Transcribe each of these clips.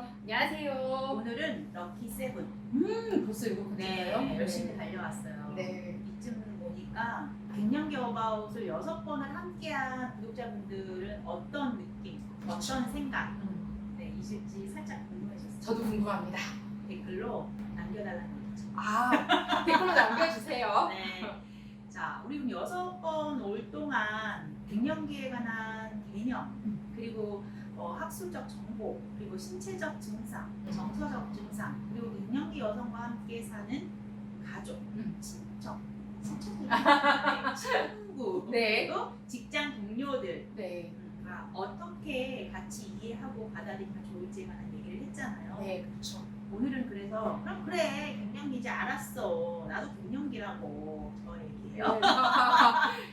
안녕하세요. 오늘은 럭키 세븐. 벌써 이거 네, 끝났나요? 열심히 달려왔어요. 네. 이쯤 보니까 갱년기 어바웃을 6번을 함께한 구독자분들은 어떤 느낌, 어떤 생각 네, 이실지 살짝 궁금해졌어요. 저도 궁금합니다. 댓글로 남겨달라는 얘기죠. 댓글로 남겨주세요. 네. 자, 우리 그럼 6번 올 동안 갱년기에 관한 개념, 그리고 학술적 정보, 그리고 신체적 증상, 정서적 증상, 그리고 갱년기 여성과 함께 사는 가족, 친척, 친구, 네. 그리고 직장 동료들, 네. 어떻게 같이 이해하고 받아들이면 좋을지에 관한 얘기를 했잖아요. 네, 그렇죠. 오늘은 그래서 그럼 그래 갱년기인지 알았어, 나도 갱년기라고 저 얘기해요.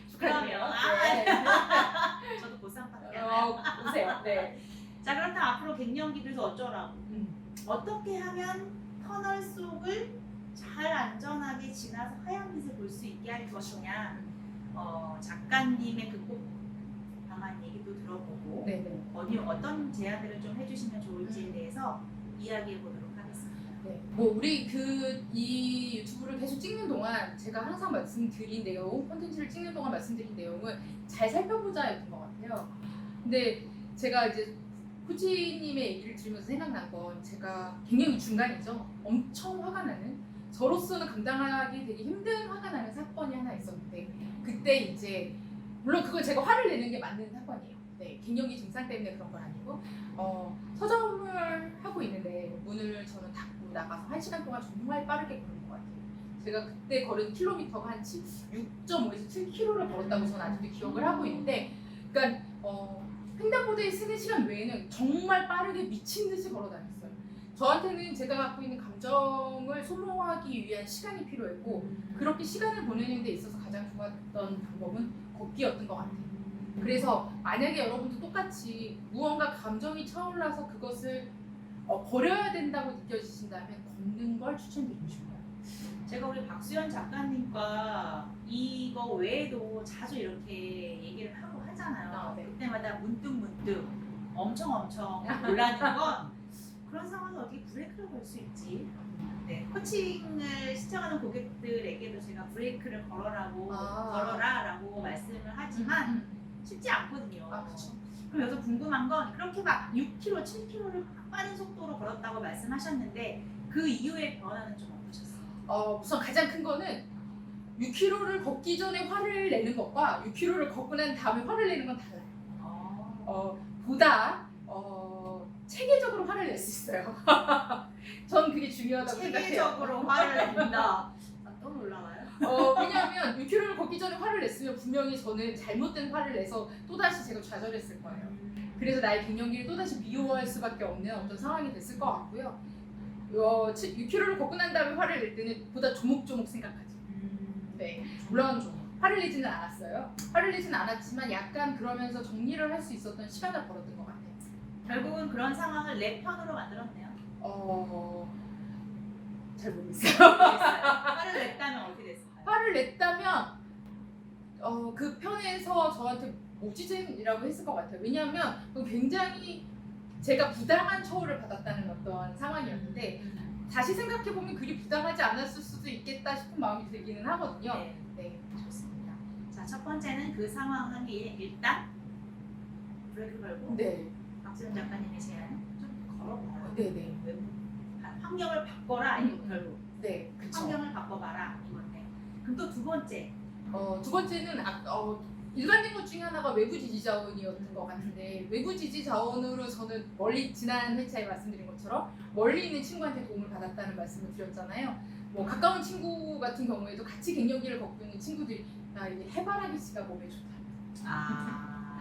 축하드려요. 그러면 네. 저도 보상받게요. 오세요. 네. 자, 그렇다면 앞으로 갱년기 그래서 어쩌라고? 어떻게 하면 터널 속을 잘 안전하게 지나서 하얀 빛을 볼 수 있게 할 것이냐? 작가님의 극복 방안 얘기도 들어보고 네네. 어떤 제안들을 좀 해주시면 좋을지에 대해서 이야기해 보도록 하겠습니다. 네. 뭐 우리 이 유튜브를 계속 찍는 동안 제가 항상 말씀드린 내용, 콘텐츠를 찍는 동안 말씀드린 내용은 잘 살펴보자였던 것 같아요. 근데 제가 이제 코치님의 얘기를 들으면서 생각난 건 제가 갱년기 중간이죠. 엄청 화가 나는, 저로서는 감당하기 되게 힘든 화가 나는 사건이 하나 있었는데, 그때 이제 물론 그걸 제가 화를 내는 게 맞는 사건이에요. 네, 갱년기 증상 때문에 그런 건 아니고 서점을 하고 있는데 문을 저는 닫고 나가서 1시간 동안 정말 빠르게 걸은 것 같아요. 제가 그때 걸은 킬로미터가 한 6.5에서 7km를 걸었다고 저는 아직도 기억을 하고 있는데, 그러니까 횡단보도에 쓰는 시간 외에는 정말 빠르게 미친 듯이 걸어 다녔어요. 저한테는 제가 갖고 있는 감정을 소모하기 위한 시간이 필요했고, 그렇게 시간을 보내는 데 있어서 가장 좋았던 방법은 걷기였던 것 같아요. 그래서 만약에 여러분도 똑같이 무언가 감정이 차올라서 그것을 버려야 된다고 느껴지신다면 걷는 걸 추천드리고 싶어요. 제가 우리 박수현 작가님과 이거 외에도 자주 이렇게 얘기를 하고 하잖아요. 네. 그때마다 문득 엄청 놀라는 건 그런 상황에서 어떻게 브레이크를 걸 수 있지? 네, 코칭을 시청하는 고객들에게도 제가 브레이크를 걸어라라고 말씀을 하지만 쉽지 않거든요. 그렇죠. 그럼 여기서 궁금한 건 그렇게 막 6km, 7km를 빠른 속도로 걸었다고 말씀하셨는데 그 이후의 변화는 좀 어떠셨어요? 우선 가장 큰 거는 6km를 걷기 전에 화를 내는 것과 6km를 걷고 난 다음에 화를 내는 건 달라요. 보다 체계적으로 화를 낼 수 있어요. 전 그게 중요하다고 생각해요. 체계적으로 화를 낸다. 또 놀라워요. 왜냐하면 6km를 걷기 전에 화를 냈으면 분명히 저는 잘못된 화를 내서 또다시 제가 좌절했을 거예요. 그래서 나의 갱년기를 또다시 미워할 수밖에 없는 어떤 상황이 됐을 것 같고요. 6km를 걷고 난 다음에 화를 낼 때는 보다 조목조목 생각하죠. 네, 물론 화를 내지는 않았어요. 화를 내지는 않았지만 약간 그러면서 정리를 할 수 있었던 시간을 벌었던 것 같아요. 결국은 그런 상황을 내 편으로 만들었네요. 잘 모르겠어요. 화를 냈다면 어떻게 됐을까요? 화를 냈다면 그 편에서 저한테 모지쟁이라고 했을 것 같아요. 왜냐하면 굉장히 제가 부당한 처우를 받았다는 어떤 상황이었는데, 다시 생각해보면 그리 부당하지 않았을 수도 있겠다 싶은 마음이 들기는 하거든요. 네, 좋습니다. 자, 첫 번째는 그 상황은 일단 브레이크 걸고 네. 박수현 작가님의 제안 좀 걸어봐라. 네네. 환경을 바꿔라. 아니면 결국 네, 그쵸. 환경을 바꿔봐라 이건데. 그럼 또 두 번째. 두 번째는 일관된 것 중에 하나가 외부 지지 자원이었던 것 같은데, 외부 지지 자원으로 저는 지난 회차에 말씀드린 것처럼 멀리 있는 친구한테 도움을 받았다는 말씀을 드렸잖아요. 뭐 가까운 친구 같은 경우에도 같이 갱년기를 겪고 있는 친구들이 이게 해바라기 씨가 몸에 좋다.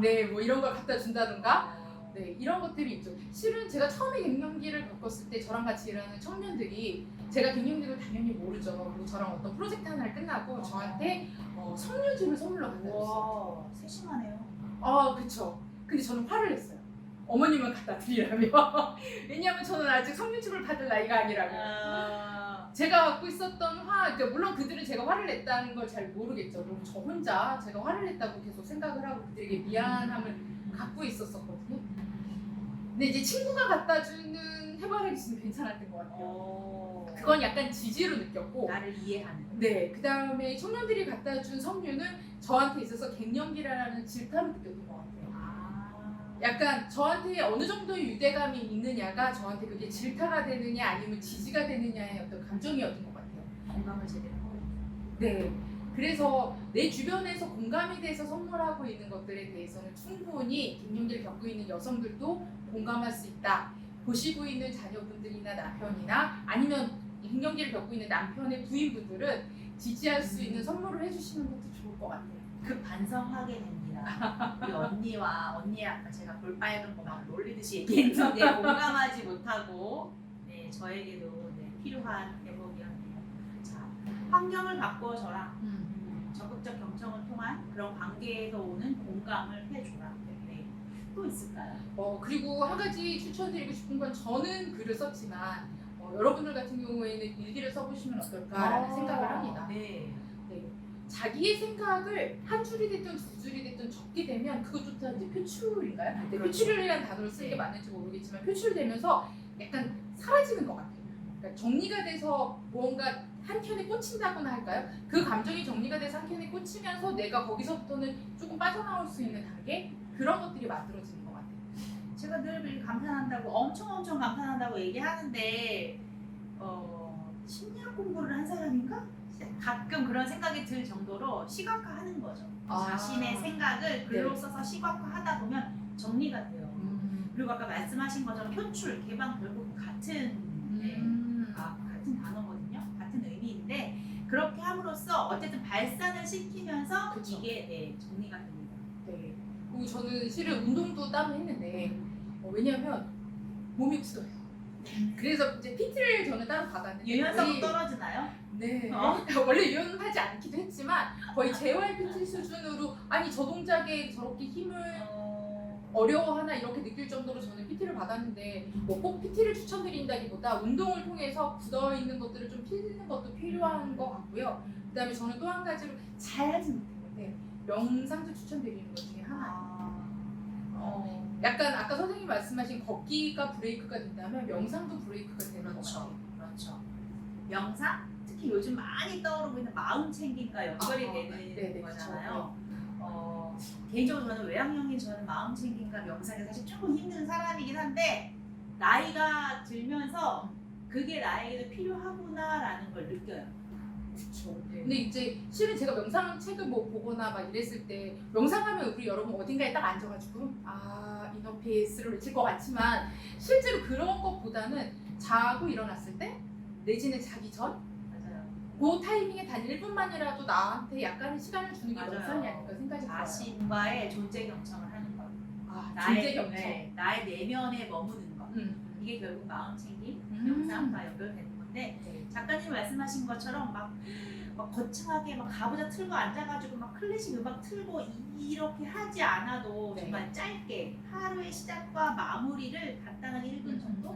네, 뭐 이런 걸 갖다 준다든가. 네, 이런 것들이 있죠. 실은 제가 처음에 갱년기를 겪었을 때 저랑 같이 일하는 청년들이, 제가 갱년기를 당연히 모르죠. 그리고 저랑 어떤 프로젝트 하나를 끝나고 저한테 석류즙을 선물로 갖다 줬어요. 와, 세심하네요. 그쵸. 근데 저는 화를 냈어요. 어머님은 갖다 드리라며. 왜냐하면 저는 아직 석류즙을 받을 나이가 아니라며. 제가 갖고 있었던 그러니까 물론 그들은 제가 화를 냈다는 걸 잘 모르겠죠. 그럼 저 혼자 제가 화를 냈다고 계속 생각을 하고 그들에게 미안함을 갖고 있었었거든요. 근데 이제 친구가 갖다 주는 해바라기 씨는 괜찮았던 것 같아요. 그건 약간 지지로 느꼈고, 나를 이해하는. 네, 그 다음에 청년들이 갖다 준 석류는 저한테 있어서 갱년기라는 질타를 느꼈던 것 같아요. 약간 저한테 어느 정도의 유대감이 있느냐가 저한테 그게 질타가 되느냐 아니면 지지가 되느냐의 어떤 감정이었던 것 같아요. 공감을 제대로 하고. 네. 그래서 내 주변에서 공감이 돼서 선물하고 있는 것들에 대해서는 충분히 갱년기를 겪고 있는 여성들도 공감할 수 있다. 보시고 있는 자녀분들이나 남편이나 아니면 갱년기를 겪고 있는 남편의 부인분들은 지지할 수 있는 선물을 해주시는 것도 좋을 것 같아요. 그 반성하게 됩니다. 우리 언니의 아까 제가 볼빨간 거 막 놀리듯이 얘기했는데 공감하지 못하고 네, 저에게도 네, 필요한 대목이었네요. 자, 환경을 바꿔줘라. 적극적 경청을 통한 그런 관계에서 오는 공감을 해줘라. 네. 또 있을까요? 그리고 한 가지 추천드리고 싶은 건 저는 글을 썼지만 여러분들 같은 경우에는 일기를 써보시면 어떨까라는 생각을 합니다. 네. 네. 자기의 생각을 한 줄이 됐든 두 줄이 됐든 적게 되면 그것조차 이제 표출인가요? 네, 그렇죠. 표출이라는 단어를 쓰는 게 네. 맞는지 모르겠지만 표출되면서 약간 사라지는 것 같아요. 그러니까 정리가 돼서 무언가 한 켠에 꽂힌다고나 할까요? 그 감정이 정리가 돼서 한 켠에 꽂히면서 내가 거기서부터는 조금 빠져나올 수 있는 단계 그런 것들이 만들어지는 것 같아요. 제가 늘 감탄한다고 엄청 감탄한다고 얘기하는데 심리학 공부를 한 사람인가? 가끔 그런 생각이 들 정도로 시각화하는 거죠. 자신의 생각을 글로 네. 써서 시각화하다 보면 정리가 돼요. 그리고 아까 말씀하신 것처럼 표출, 개방 결국 같은 같은 단어거든요. 같은 의미인데 그렇게 함으로써 어쨌든 발산을 시키면서 그쵸. 이게 정리가 됩니다. 네. 그리고 저는 실은 운동도 따로 했는데 왜냐하면 몸이 굳어요. 그래서 이제 PT를 저는 따로 받았는데 유연성 거의- 떨어지나요? 네. 어? 원래 유연하지 않기도 했지만 거의 JYPT 수준으로 아니 저 동작에 저렇게 힘을 어려워하나 이렇게 느낄 정도로 저는 PT를 받았는데 뭐 꼭 PT를 추천드린다기보다 운동을 통해서 굳어있는 것들을 좀 피는 것도 필요한 것 같고요. 그 다음에 저는 또 한 가지로 잘하지 못했는데 명상도 추천드리는 것 중에 하나예요. 약간 아까 선생님 말씀하신 걷기가 브레이크가 된다면 명상도 브레이크가 되는 것 같아요. 그렇죠. 명상? 특히 요즘 많이 떠오르고 있는 마음 챙김과 연결이 되는 네네, 거잖아요. 개인적으로 저는 외향형인 저는 마음 챙김과 명상이 사실 조금 힘든 사람이긴 한데 나이가 들면서 그게 나에게도 필요하구나라는 걸 느껴요. 그렇죠. 근데 이제 실은 제가 명상 책을 뭐 보거나 막 이랬을 때 명상하면 우리 여러분 어딘가에 딱 앉아가지고 이너 피스를 외칠 것 같지만 실제로 그런 것보다는 자고 일어났을 때 내지는 자기 전 맞아요. 그 타이밍에 단 1분만이라도 나한테 약간의 시간을 주는 게 맞아요. 명상이 아닐까 생각이 들어요. 자신과의 존재 경청을 하는 것. 존재 경청. 나의 내면에 머무는 것. 이게 결국 마음 챙김, 명상과 연결되는 건데 네. 작가님 말씀하신 것처럼 막 거창하게 막 가부좌 틀고 앉아가지고 막 클래식 음악 틀고 이렇게 하지 않아도 네. 정말 짧게 하루의 시작과 마무리를 간단하게 1분 정도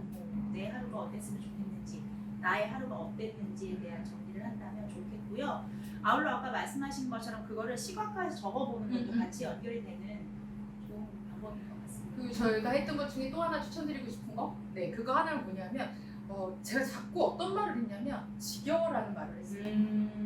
내 하루가 어땠으면 좋겠는지 나의 하루가 어땠는지에 대한 정리를 한다면 좋겠고요. 아울러 아까 말씀하신 것처럼 그거를 시각화해서 적어보는 것도 같이 연결이 되는 좋은 방법인 것 같습니다. 그리고 저희가 했던 것 중에 또 하나 추천드리고 싶은 거, 네 그거 하나는 뭐냐면 제가 자꾸 어떤 말을 했냐면 지겨워라는 말을 했어요.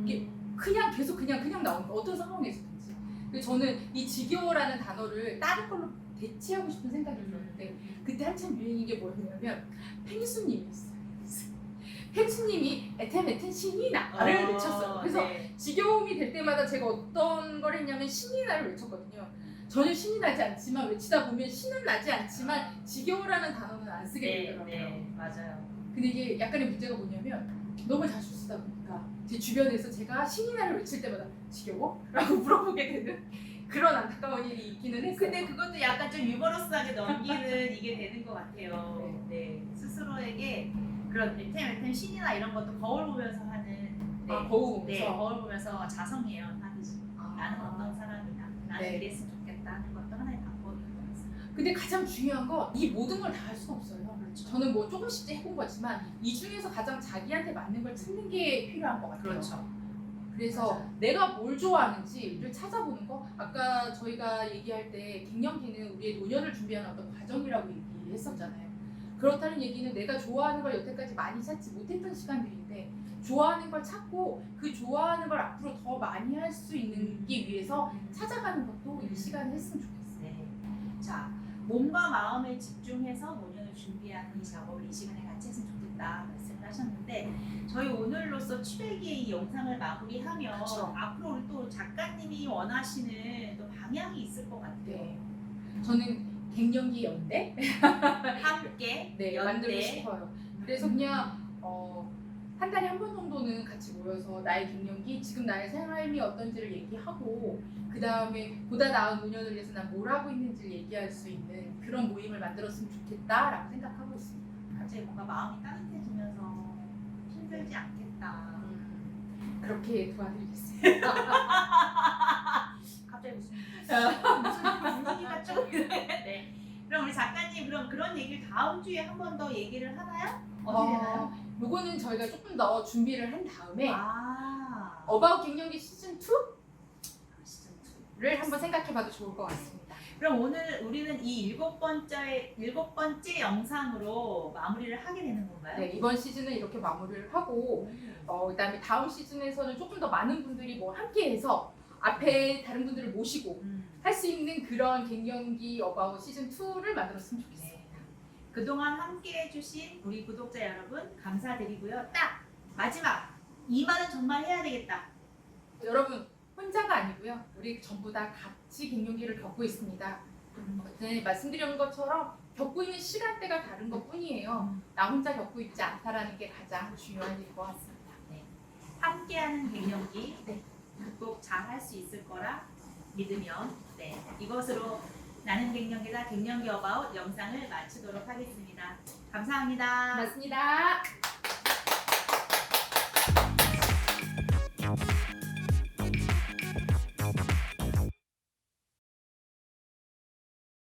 이게 그냥 계속 그냥 나오는 거 어떤 상황에서든지. 그래서 저는 이 지겨워라는 단어를 다른 걸로 대체하고 싶은 생각이 들었는데 그때 한참 유행인 게 뭐였냐면 펭수님이었어요. 펭수님이 에템 신이 나를 외쳤어요. 그래서 지겨움이 될 때마다 제가 어떤 걸 했냐면 신이 나를 외쳤거든요. 전혀 신이 나지 않지만 외치다 보면 신은 나지 않지만 지겨워라는 단어는 안 쓰게 되더라고요. 네, 맞아요. 근데 이게 약간의 문제가 뭐냐면 너무 자주 쓰다 보니까 제 주변에서 제가 신이 나를 외칠 때마다 지겨워? 라고 물어보게 되는 그런 안타까운 일이 있기는 했어요. 근데 그것도 약간 좀 유머러스하게 넘기는 이게 되는 것 같아요. 네, 스스로에게 그런 에템 신이나 이런 것도 거울 보면서 하는 거울 보면서? 네, 거울 보면서 자성예언 하듯이 나는 어떤 사람이다, 나는 네. 이랬으면 좋겠다 하는 것도 하나의 방법인 것 같습니다. 근데 가장 중요한 건 이 모든 걸 다 할 수는 없어요. 그렇죠. 저는 뭐 조금씩 해본 거지만 이 중에서 가장 자기한테 맞는 걸 찾는 게 필요한 것 같아요. 그렇죠. 그래서 맞아요. 내가 뭘 좋아하는지를 찾아보는 거. 아까 저희가 얘기할 때 갱년기는 우리의 노년을 준비하는 어떤 과정이라고 준비했었잖아요. 그렇다는 얘기는 내가 좋아하는 걸 여태까지 많이 찾지 못했던 시간들인데 좋아하는 걸 찾고 그 좋아하는 걸 앞으로 더 많이 할 수 있기 위해서 찾아가는 것도 이 시간에 했으면 좋겠어요. 네. 자, 몸과 마음에 집중해서 노년을 준비하는 이 작업을 이 시간에 같이 했으면 좋겠다 말씀을 하셨는데 저희 오늘로써 취백의 이 영상을 마무리하면 그렇죠. 앞으로 우리 또 작가님이 원하시는 또 방향이 있을 것 같아요. 네. 저는 갱년기 연대 함께 네, 연대. 만들고 싶어요. 그래서 그냥 한 달에 한 번 정도는 같이 모여서 나의 갱년기, 지금 나의 삶이 어떤지를 얘기하고 그 다음에 보다 나은 노년을 위해서 난 뭘 하고 있는지를 얘기할 수 있는 그런 모임을 만들었으면 좋겠다라고 생각하고 있습니다. 갑자기 뭔가 마음이 따뜻해지면서 힘들지 않겠다. 그렇게 도와드리겠습니다. 갑자기 무슨 분위기가 좀 네. 그럼 우리 작가님 그런 얘기를 다음 주에 한 번 더 얘기를 하나요? 어떻게 되나요? 요거는 저희가 조금 더 준비를 한 다음에 아, 어바웃 갱년기 시즌 시즌 2를 한번 생각해봐도 좋을 것 같습니다. 그럼 오늘 우리는 이 일곱 번째 영상으로 마무리를 하게 되는 건가요? 네, 이번 시즌은 이렇게 마무리를 하고 그다음에 다음 시즌에서는 조금 더 많은 분들이 뭐 함께해서 앞에 다른 분들을 모시고 할 수 있는 그런 갱년기 어바웃 시즌 2를 만들었으면 좋겠습니다. 네. 그동안 함께해 주신 우리 구독자 여러분 감사드리고요. 딱 마지막 이 말은 정말 해야 되겠다. 여러분 혼자가 아니고요. 우리 전부 다 같이 갱년기를 겪고 있습니다. 네, 말씀드린 것처럼 겪고 있는 시간대가 다른 것 뿐이에요. 나 혼자 겪고 있지 않다라는 게 가장 중요한 일인 것 같습니다. 함께하는 갱년기 극복 잘 할 수 있을 거라 믿으면 이것으로 나는 갱년기다 갱년기 어바웃 영상을 마치도록 하겠습니다. 감사합니다. 고맙습니다.